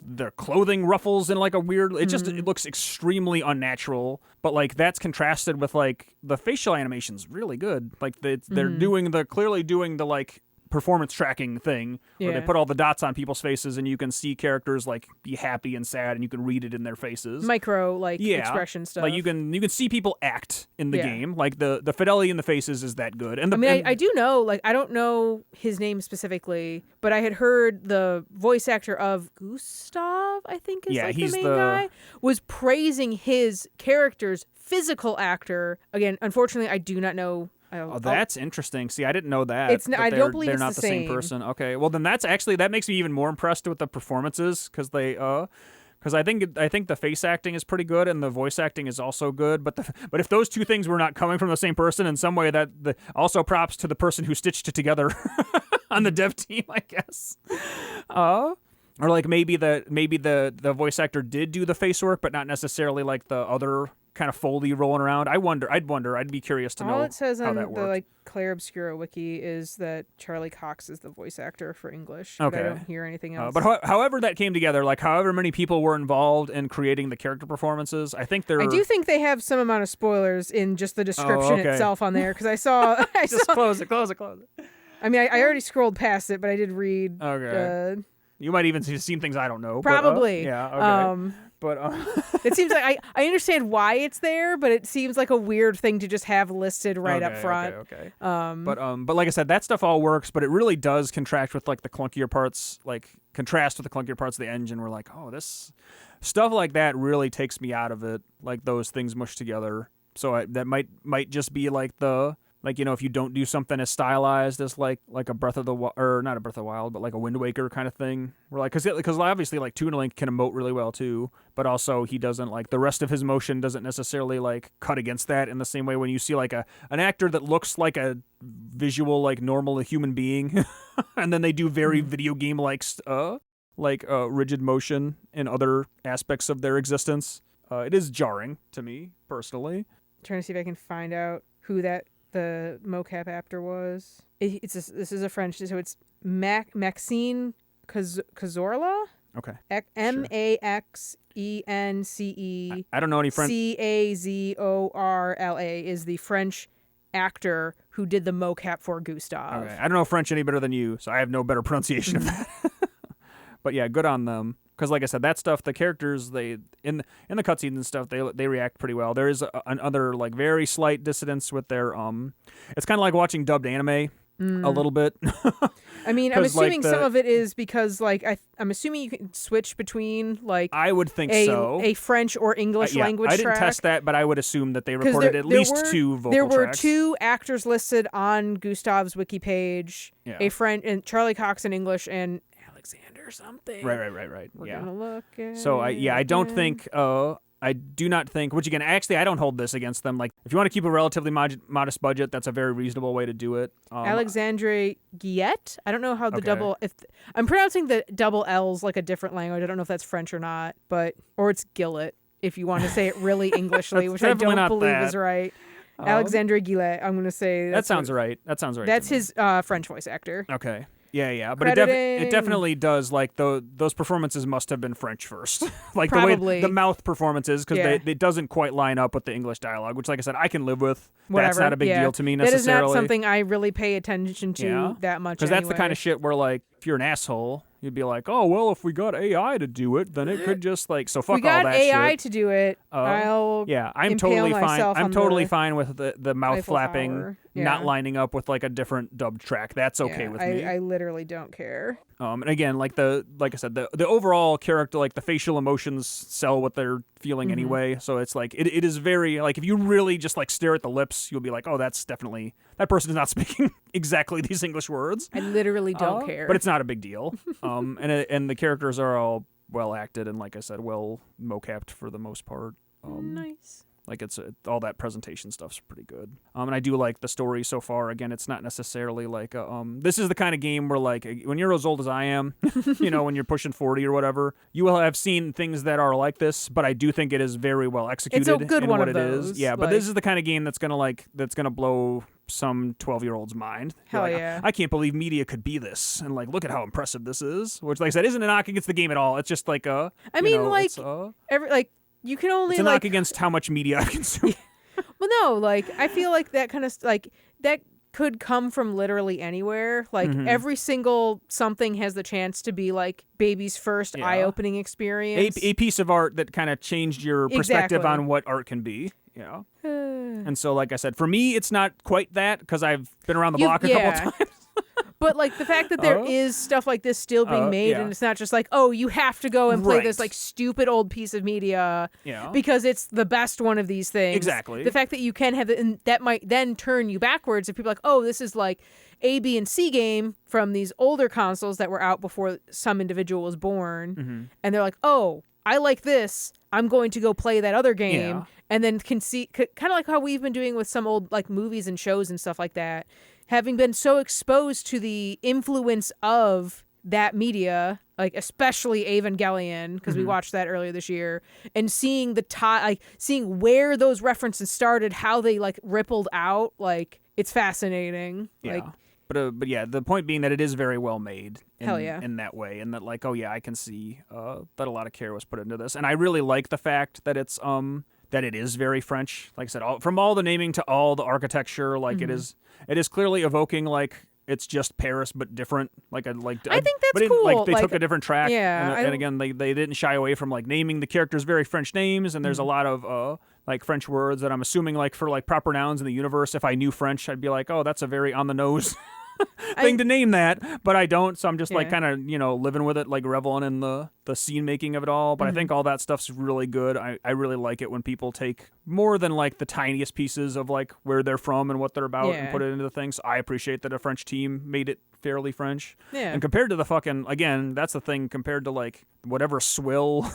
their clothing ruffles in like a weird. It looks extremely unnatural. But like that's contrasted with like the facial animation's really good. Like they're clearly doing the like performance tracking thing where they put all the dots on people's faces, and you can see characters like be happy and sad, and you can read it in their faces. Micro expression stuff. Like you can see people act in the game. Like the fidelity in the faces is that good. And I do know, like, I don't know his name specifically, but I had heard the voice actor of Gustav, I think is the main guy, was praising his character's physical actor. Again, unfortunately, I do not know. That's interesting. See, I didn't know that. I don't believe they're it's not the same person. Okay, well then that makes me even more impressed with the performances, because Because I think the face acting is pretty good and the voice acting is also good. But if those two things were not coming from the same person in some way, also props to the person who stitched it together on the dev team, I guess. Or like maybe the voice actor did do the face work, but not necessarily like the other kind of Foley rolling around. I'd be curious to know All it says how on that the worked. Clair Obscur wiki is that Charlie Cox is the voice actor for English. But I don't hear anything else. But however that came together, like however many people were involved in creating the character performances, I do think they have some amount of spoilers in just the description itself on there, because I saw. Just close it. I mean, I already scrolled past it, but I did read. Okay. You might even have seen things I don't know. Probably. But, okay. It seems like I understand why it's there, but it seems like a weird thing to just have listed right up front. Okay. But like I said, that stuff all works, but it really does contrast with the clunkier parts of the engine. We're like, oh, this stuff like that really takes me out of it. Like those things mushed together. So that might just be like if you don't do something as stylized as like a Breath of the Wild, or not a Breath of the Wild, but like a Wind Waker kind of thing. We're like, because obviously like Toon Link can emote really well too, but also he doesn't the rest of his motion doesn't necessarily cut against that in the same way when you see an actor that looks like a visual normal human being, and then they do very video game rigid motion in other aspects of their existence. It is jarring to me personally. I'm trying to see if I can find out who the mocap actor was. This is a French, so it's Maxine Cazorla. Okay. Maxence. I don't know any French. Cazorla is the French actor who did the mocap for Gustav. Okay. I don't know French any better than you, so I have no better pronunciation of that. But yeah, good on them. Because like I said, that stuff, the characters, they in the cutscenes and stuff, they react pretty well. There is another very slight dissonance with their It's kind of like watching dubbed anime a little bit. I mean, I'm assuming some of it is because I'm assuming you can switch between I would think a French or English language track. I didn't test that, but I would assume that they recorded at least two vocal tracks. There were two actors listed on Gustav's wiki page. Yeah. A friend and Charlie Cox in English and Alexander something. Right. We're gonna look at So I don't think I do not think, which again, actually, I don't hold this against them. If you want to keep a relatively modest budget, that's a very reasonable way to do it. Alexandre Guillet. I don't know how the double. I'm pronouncing the double L's like a different language. I don't know if that's French or not, or it's Gillet if you want to say it really Englishly, which I don't believe is right. Alexandre Guillet. I'm going to say that sounds right. That's his French voice actor. Okay. Yeah, but it definitely does. Those performances must have been French first, the way the mouth performances, because it doesn't quite line up with the English dialogue, which, like I said, I can live with. Whatever. That's not a big deal to me necessarily. That is not something I really pay attention to that much. Because that's the kind of shit where if you're an asshole, you'd be like, oh well, if we got AI to do it, then it could just so fuck all that shit. We got AI to do it. I'm totally fine. I'm totally the fine with the mouth flapping not lining up with a different dubbed track. That's okay with me. I literally don't care. And again, like I said, the overall character, the facial emotions sell what they're feeling anyway. So it's it is very if you really just stare at the lips, you'll be like, oh, that's definitely that person is not speaking exactly these English words. I literally don't care. But it's not a big deal. And the characters are all well acted and, like I said, well mocapped for the most part. Nice. It's all that presentation stuff's pretty good. And I do like the story so far. Again, it's not necessarily this is the kind of game where when you're as old as I am, when you're pushing 40 or whatever, you will have seen things that are like this, but I do think it is very well executed. It's a good in one what of it those. is. Yeah, but this is the kind of game that's gonna blow some 12-year-old's mind. Hell yeah. I can't believe media could be this, and look at how impressive this is. Which, like I said, isn't a knock against the game at all. It's just you can only it's a knock against how much media I consume. Well, no, I feel like that kind of that could come from literally anywhere. Every single something has the chance to be baby's first eye-opening experience. A piece of art that kind of changed your perspective on what art can be. Yeah. And so, like I said, for me, it's not quite that because I've been around the block a couple times. But the fact that there is stuff like this still being made, and it's not just you have to go and play this stupid old piece of media because it's the best one of these things. Exactly. The fact that you can have it, and that might then turn you backwards if people are oh, this is A, B, and C game from these older consoles that were out before some individual was born, and they're oh, I like this. I'm going to go play that other game, Yeah. and then can see kind of like how we've been doing with some old like movies and shows and stuff like that. Having been so exposed to the influence of that media, like especially Evangelion, because we watched that earlier this year, and seeing seeing where those references started, how they like rippled out, like it's fascinating. Yeah. Like, but yeah, the point being that it is very well made Hell yeah. in that way, and that like, oh yeah, I can see that a lot of care was put into this, and I really like the fact that it's that it is very French. Like I said, from all the naming to all the architecture, like it is clearly evoking like it's just Paris but different. I think that's but cool. Like they Like, took a different track, yeah, and again they didn't shy away from like naming the characters very French names, and there's a lot of like French words that I'm assuming like for like proper nouns in the universe. If I knew French, I'd be like, oh, that's a very on the nose thing to name that, but I don't, so I'm just like kind of living with it, like reveling in the scene making of it all. But I think all that stuff's really good. I really like it when people take more than like the tiniest pieces of like where they're from and what they're about and put it into the things. So I appreciate that a French team made it fairly French. Yeah. And compared to the fucking, again, that's the thing, compared to like whatever swill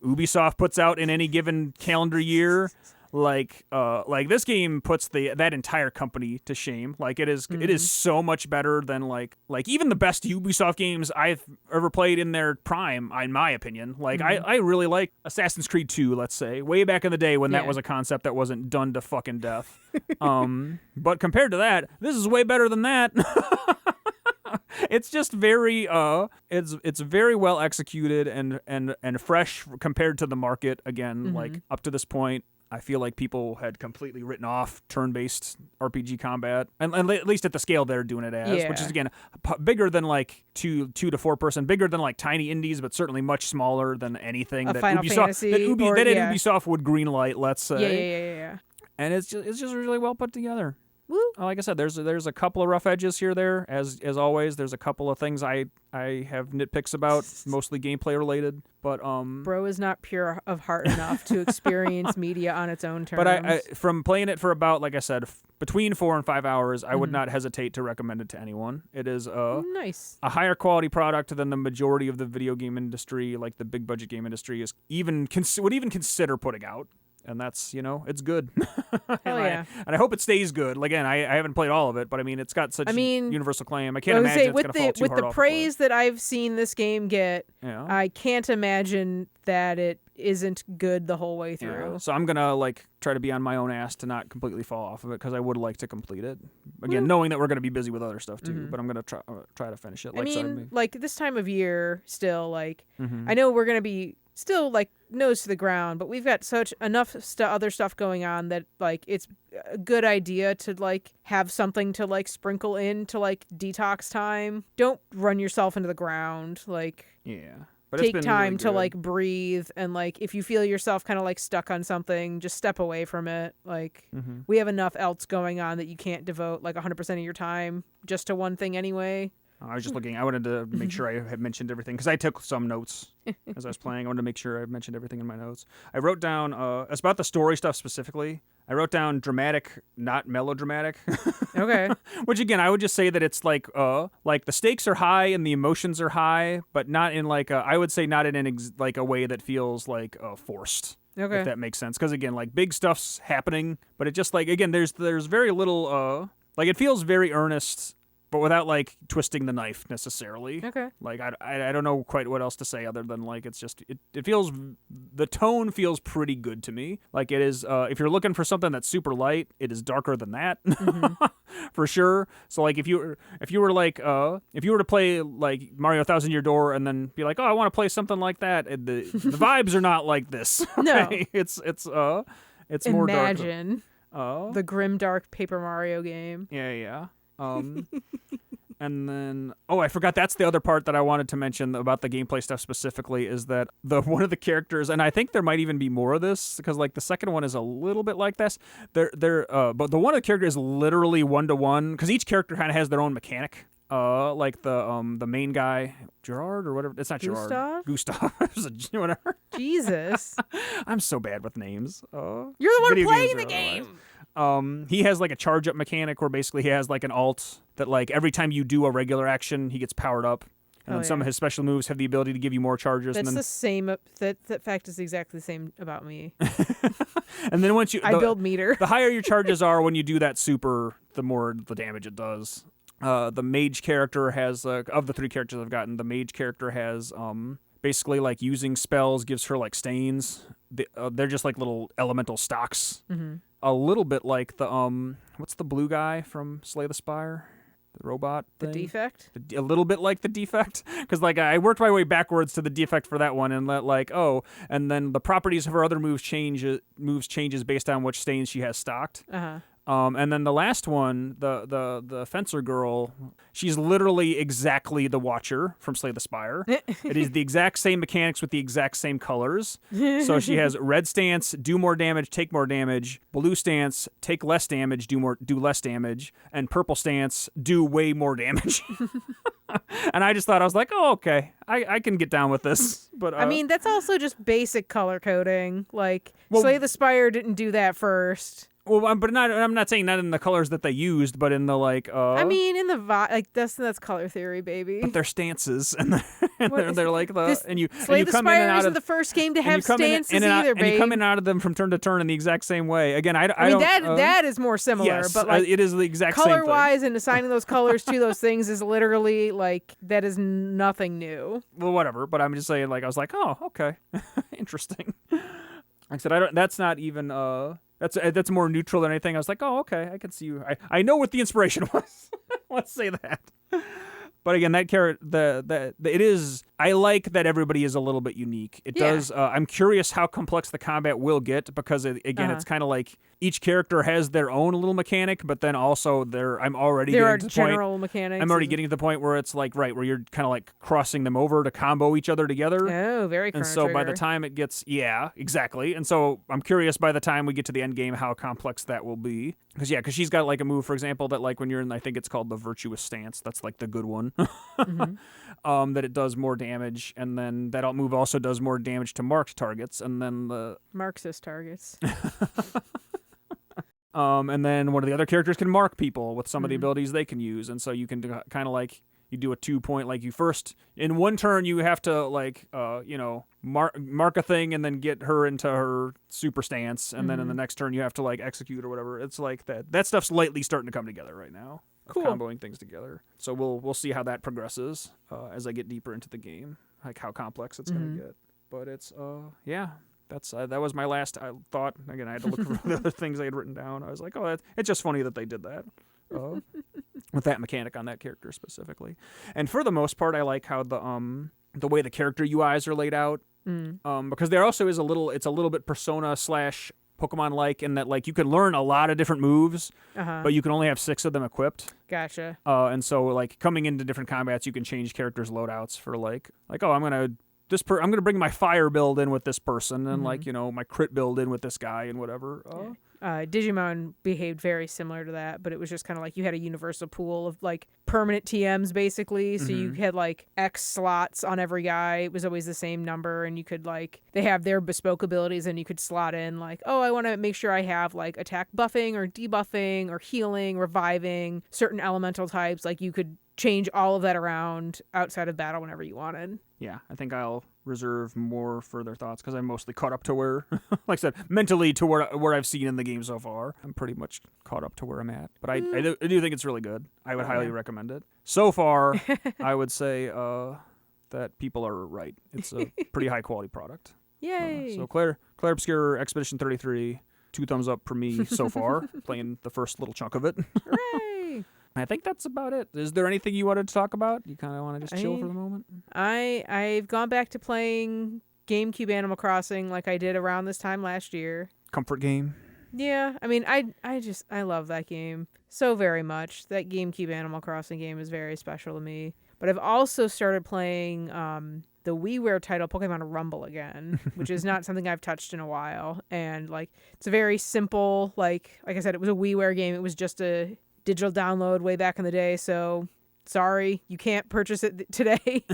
Ubisoft puts out in any given calendar year, like this game puts that entire company to shame. Like it is so much better than like even the best Ubisoft games I've ever played in their prime, in my opinion. Like I really like Assassin's Creed 2, let's say, way back in the day when that was a concept that wasn't done to fucking death. But compared to that, this is way better than that. It's just very it's very well executed and fresh compared to the market. Again, like up to this point, I feel like people had completely written off turn-based RPG combat, and at least at the scale they're doing it as, which is again bigger than like 2 to 4 person, bigger than like tiny indies, but certainly much smaller than anything that Final Fantasy Ubisoft would greenlight. Let's say, yeah. And it's just really well put together. Woo. Like I said, there's a couple of rough edges here there, as always. There's a couple of things I have nitpicks about, mostly gameplay related. But Bro is not pure of heart enough to experience media on its own terms. But I from playing it for about, like I said, between 4 and 5 hours, I would not hesitate to recommend it to anyone. It is nice, a higher quality product than the majority of the video game industry, like the big budget game industry, is would even consider putting out. And that's, it's good. Hell yeah. And I hope it stays good. Again, I haven't played all of it, but I mean, it's got such universal acclaim. I can't imagine it's going to fall too hard off. With the praise that I've seen this game get, I can't imagine that it isn't good the whole way through. Yeah. So I'm going to try to be on my own ass to not completely fall off of it, because I would like to complete it. Again, knowing that we're going to be busy with other stuff too, but I'm going to try to finish it. Like this time of year still, I know we're going to be still nose to the ground, but we've got enough other stuff going on that it's a good idea to have something to sprinkle in to detox time. Don't run yourself into the ground. But take time really to breathe, and if you feel yourself kind of stuck on something, just step away from it. We have enough else going on that you can't devote 100% of your time just to one thing anyway. I was just looking. I wanted to make sure I had mentioned everything, because I took some notes as I was playing. I wanted to make sure I mentioned everything in my notes. I wrote down, it's about the story stuff specifically. I wrote down dramatic, not melodramatic. Okay. Which again, I would just say that it's like the stakes are high and the emotions are high, but not in I would say not in a way that feels forced. Okay. If that makes sense. Because again, big stuff's happening, but it just again, there's very little it feels very earnest, but without twisting the knife necessarily. Okay. I don't know quite what else to say other than it's just it feels, the tone feels pretty good to me. It is if you're looking for something that's super light, it is darker than that. For sure. So if you were to play Mario 1000 Year Door and then be I want to play something like that, the vibes are not like this. Okay? No. It's more dark. Imagine the grim dark Paper Mario game. Yeah. And then, I forgot, that's the other part that I wanted to mention about the gameplay stuff specifically, is that one of the characters, and I think there might even be more of this, because the second one is a little bit like this. But the one of the characters is literally 1-to-1, because each character kind of has their own mechanic. The main guy, Gerard or whatever. It's not Gerard. Gustav. Whatever. Jesus. I'm so bad with names. You're the one playing the game. He has a charge up mechanic where basically he has an alt that every time you do a regular action, he gets powered up. And then some of his special moves have the ability to give you more charges. That's and then, the same. That fact is exactly the same about me. and then once I build meter. The higher your charges are when you do that super, the more the damage it does. The mage character has, of the 3 characters I've gotten, the mage character has basically like using spells gives her like stains. They're just like little elemental stocks. Mm-hmm. A little bit like the what's the blue guy from Slay the Spire? The robot thing? The defect? A little bit like the defect. Because like I worked my way backwards to the defect for that one and and then the properties of her other moves changes based on which stains she has stocked. Uh-huh. And then the last one, the fencer girl, she's literally exactly the Watcher from Slay the Spire. It is the exact same mechanics with the exact same colors. So she has red stance, do more damage, take more damage. Blue stance, take less damage, do less damage. And purple stance, do way more damage. And I just thought, I was like, oh, okay, I can get down with this. But I mean, that's also just basic color coding. Like, Slay the Spire didn't do that first. Well, I'm not saying not in the colors that they used, but in the like. I mean, in the like that's color theory, baby. But their stances and they're like Slay the Spire isn't the first game to have stances either, babe. And you come in and out of them from turn to turn in the exact same way. Again, I mean don't, that is more similar, yes, but like it is the exact same thing. Color-wise and assigning those colors to those things is literally like that is nothing new. Well, whatever. But I'm just saying, like I was like, oh, okay, interesting. Like I said, that's not even That's more neutral than anything. I was like, oh, okay, I can see you. I know what the inspiration was. Let's say that. But again, that character, it is. I like that everybody is a little bit unique. It does. I'm curious how complex the combat will get because it's kind of like each character has their own little mechanic, but then also I'm already there getting are to the general point, mechanics. I'm already getting to the point where it's like where you're kind of like crossing them over to combo each other together. Oh, very. And so by the time it gets, exactly. And so I'm curious by the time we get to the end game how complex that will be. Because she's got like a move, for example, that like when you're in, I think it's called the Virtuous Stance. That's like the good one. Mm-hmm. That it does more damage, and then that move also does more damage to marked targets, and then the Marxist targets. And then one of the other characters can mark people with some of the abilities they can use, and so you can kind of like you do a 2-point, like you first in one turn you have to like mark a thing and then get her into her super stance, and then in the next turn you have to like execute or whatever. It's like that stuff's lightly starting to come together right now. Cool. Comboing things together. So we'll see how that progresses as I get deeper into the game, like how complex it's gonna get. But it's that's that was my last thought. Again, I had to look for the other things I had written down. I was like, oh, it's just funny that they did that with that mechanic on that character specifically. And for the most part, I like how the way the character UIs are laid out, because there also is it's a little bit Persona / Pokemon-like in that like you can learn a lot of different moves, but you can only have 6 of them equipped. Gotcha. And so like coming into different combats, you can change characters' loadouts for like oh, I'm gonna bring my fire build in with this person, and like my crit build in with this guy and whatever. Digimon behaved very similar to that, but it was just kind of like you had a universal pool of like permanent TMs basically. So you had like X slots on every guy. It was always the same number, and you could like they have their bespoke abilities, and you could slot in like, oh, I want to make sure I have like attack buffing or debuffing or healing, reviving certain elemental types. Like you could change all of that around outside of battle whenever you wanted. Yeah, I think I'll reserve more further thoughts because I'm mostly caught up to where, like I said, mentally to where I've seen in the game so far. I'm pretty much caught up to where I'm at. But I do think it's really good. I would highly recommend it. So far, I would say that people are right. It's a pretty high quality product. Yay! So Clair Obscur Expedition 33, 2 thumbs up for me so far, playing the first little chunk of it. Hooray! I think that's about it. Is there anything you wanted to talk about? You kind of want to just chill for the moment? I've gone back to playing GameCube Animal Crossing like I did around this time last year. Comfort game? Yeah, I mean, I love that game so very much. That GameCube Animal Crossing game is very special to me. But I've also started playing the WiiWare title Pokemon Rumble again, which is not something I've touched in a while. And like, it's a very simple, like I said, it was a WiiWare game. It was just a digital download way back in the day, so sorry you can't purchase it today.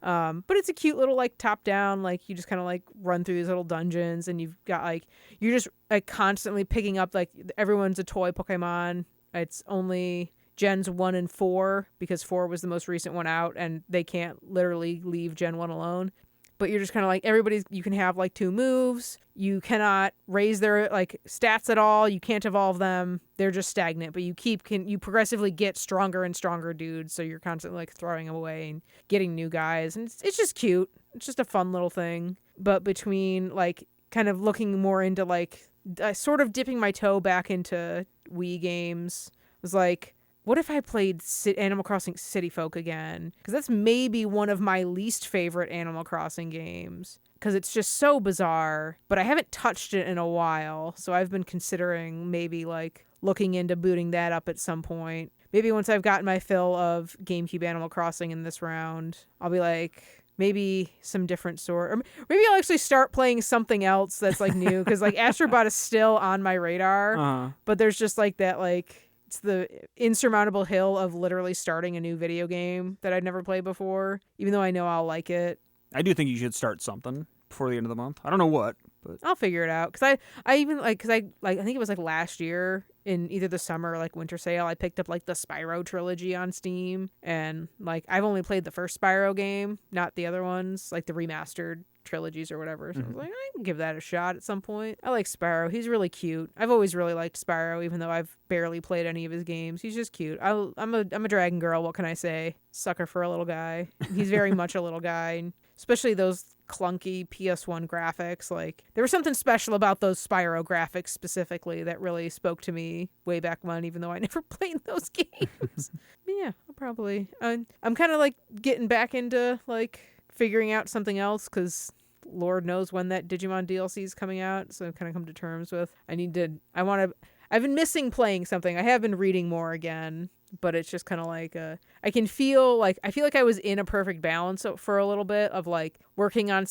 But it's a cute little like top down, like you just kind of like run through these little dungeons, and you've got like you're just like constantly picking up like everyone's a toy Pokemon. It's only Gens 1 and 4 because 4 was the most recent one out and they can't literally leave Gen 1 alone. But you're just kind of like you can have like 2 moves. You cannot raise their like stats at all. You can't evolve them. They're just stagnant, but you progressively get stronger and stronger dudes. So you're constantly like throwing them away and getting new guys. And it's just cute. It's just a fun little thing. But between like kind of looking more into like sort of dipping my toe back into Wii games, was like, what if I played Animal Crossing City Folk again? Because that's maybe one of my least favorite Animal Crossing games. Because it's just so bizarre. But I haven't touched it in a while. So I've been considering maybe like looking into booting that up at some point. Maybe once I've gotten my fill of GameCube Animal Crossing in this round, I'll be like, maybe some different sort. Or maybe I'll actually start playing something else that's like new. Because like Astrobot is still on my radar. But there's just like that like... It's the insurmountable hill of literally starting a new video game that I'd never played before, even though I know I'll like it. I do think you should start something before the end of the month. I don't know what, but I'll figure it out. Because I even I think it was like last year in either the summer or like winter sale, I picked up like the Spyro trilogy on Steam. And like I've only played the first Spyro game, not the other ones, like the remastered trilogies or whatever. So I was like, I can give that a shot at some point. I like Spyro. He's really cute. I've always really liked Spyro, even though I've barely played any of his games. He's just cute. I'm a dragon girl. What can I say? Sucker for a little guy. He's very much a little guy, and especially those clunky PS1 graphics. Like there was something special about those Spyro graphics specifically that really spoke to me way back when, even though I never played those games. But yeah, I'll probably. I'm kind of like getting back into like figuring out something else because Lord knows when that Digimon DLC is coming out. So I've kind of come to terms with I've been missing playing something. I have been reading more again, but it's just kind of like I feel like I was in a perfect balance for a little bit of like working on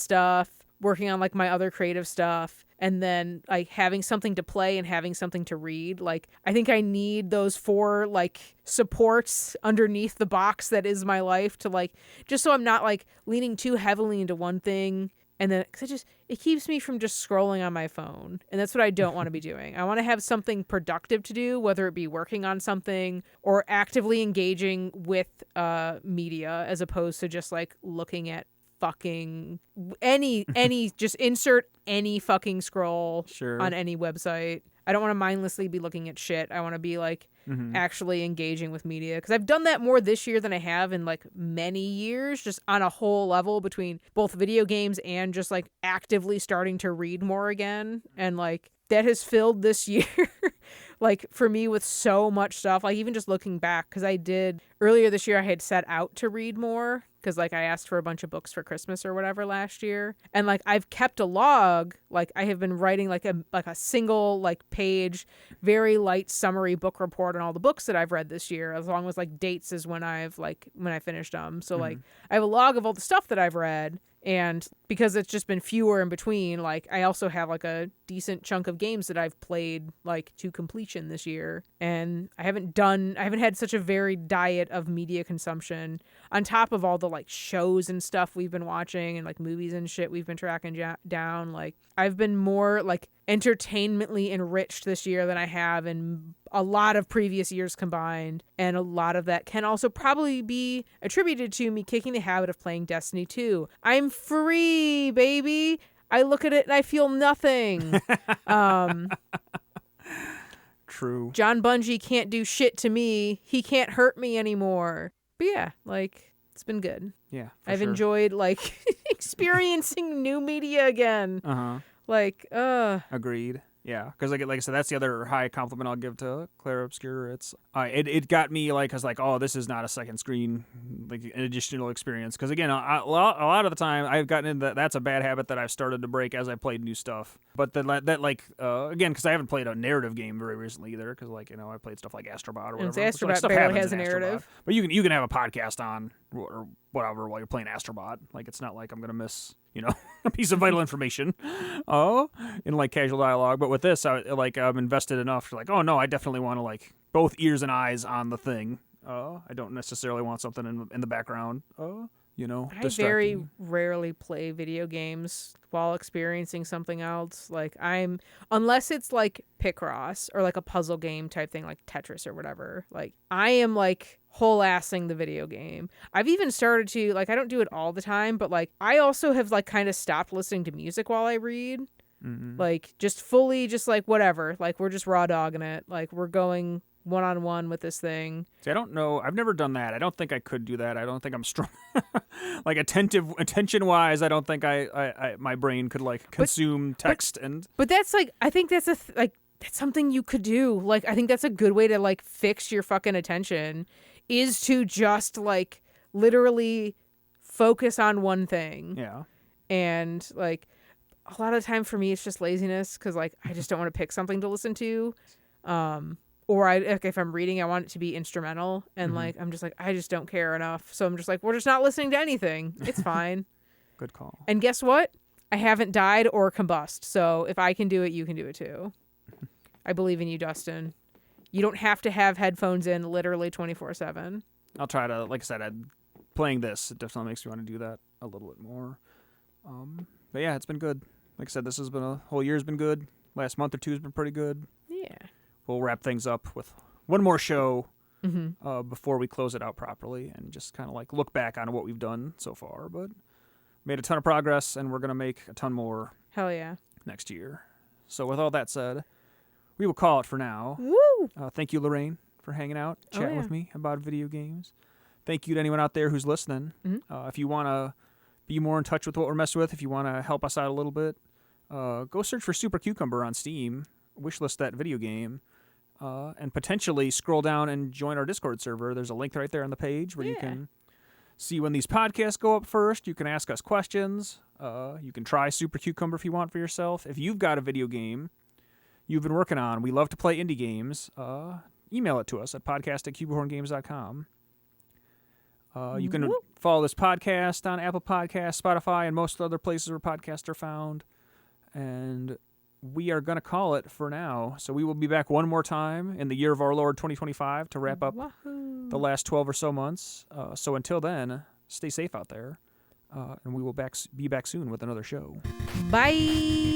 like my other creative stuff, and then like having something to play and having something to read. Like I think I need those 4 like supports underneath the box that is my life to like, just so I'm not like leaning too heavily into one thing. And then cause it keeps me from just scrolling on my phone. And that's what I don't want to be doing. I want to have something productive to do, whether it be working on something or actively engaging with media, as opposed to just like looking at fucking any just insert any fucking scroll on any website. I don't want to mindlessly be looking at shit. I want to be like actually engaging with media, because I've done that more this year than I have in like many years, just on a whole level between both video games and just like actively starting to read more again. And like that has filled this year like for me with so much stuff. Like even just looking back, because I did earlier this year, I had set out to read more because like I asked for a bunch of books for Christmas or whatever last year, and like I've kept a log. Like I have been writing like a single like page, very light summary book report on all the books that I've read this year, as long as like dates is when I finished them. So like I have a log of all the stuff that I've read. And because it's just been fewer in between, like I also have like a decent chunk of games that I've played like to completion this year. And I haven't had such a varied diet of media consumption on top of all the like shows and stuff we've been watching and like movies and shit we've been tracking down. Like I've been more like entertainmently enriched this year than I have in a lot of previous years combined. And a lot of that can also probably be attributed to me kicking the habit of playing Destiny 2. I'm free, baby. I look at it and I feel nothing. True. John Bungie can't do shit to me. He can't hurt me anymore. But yeah, like it's been good. Yeah, I've enjoyed like experiencing new media again. Like, agreed. Yeah, because like I said, that's the other high compliment I'll give to Clair Obscur. It's it got me like, cause like, oh, this is not a second screen, like an additional experience. Because again, a lot of the time I've gotten into that's a bad habit that I've started to break as I played new stuff. But then that like again, because I haven't played a narrative game very recently either. Because like I played stuff like Astrobot or whatever. Astrobot like, stuff barely has a narrative. But you can have a podcast on or whatever while you're playing Astrobot. Like it's not like I'm gonna miss a piece of vital information in like casual dialogue. But with this, I'm invested enough to like, oh no, I definitely want to like both ears and eyes on the thing. I don't necessarily want something in the background. I distracting very you. rarely play video games while experiencing something else. Like unless it's like Picross or like a puzzle game type thing like Tetris or whatever. Like I am like whole assing the video game. I've even started to like I don't do it all the time, but like I also have like kind of stopped listening to music while I read. Like just fully just like whatever. Like we're just raw dogging it. Like we're going one-on-one with this thing. See, I don't know. I've never done that. I don't think I could do that. I don't think I'm strong. Like attention-wise, I don't think I my brain could like consume text and. But that's like I think that's like that's something you could do. Like I think that's a good way to like fix your fucking attention is to just like literally focus on one thing. Yeah. And like a lot of the time for me it's just laziness cuz like I just don't want to pick something to listen to. Or if I'm reading, I want it to be instrumental, and like I'm just like I just don't care enough, so I'm just like we're just not listening to anything. It's fine. Good call. And guess what? I haven't died or combust, so if I can do it, you can do it too. I believe in you, Dustin. You don't have to have headphones in literally 24/7. I'll try to, like I said, playing this, it definitely makes me want to do that a little bit more. But yeah, it's been good. Like I said, this has been a whole year's been good. Last month or two has been pretty good. Yeah. We'll wrap things up with one more show before we close it out properly and just kind of like look back on what we've done so far. But made a ton of progress, and we're going to make a ton more Hell yeah. next year. So with all that said, we will call it for now. Woo! Thank you, Lorraine, for hanging out, chatting with me about video games. Thank you to anyone out there who's listening. If you want to be more in touch with what we're messing with, if you want to help us out a little bit, go search for Super Cucumber on Steam, wishlist that video game, and potentially scroll down and join our Discord server. There's a link right there on the page where you can see when these podcasts go up first. You can ask us questions. You can try Super Cucumber if you want for yourself. If you've got a video game you've been working on, we love to play indie games, email it to us at podcast@cubicorngames.com. You can follow this podcast on Apple Podcasts, Spotify, and most other places where podcasts are found. And we are going to call it for now. So we will be back one more time in the year of our Lord 2025 to wrap up the last 12 or so months. So until then, stay safe out there. And we will be back soon with another show. Bye.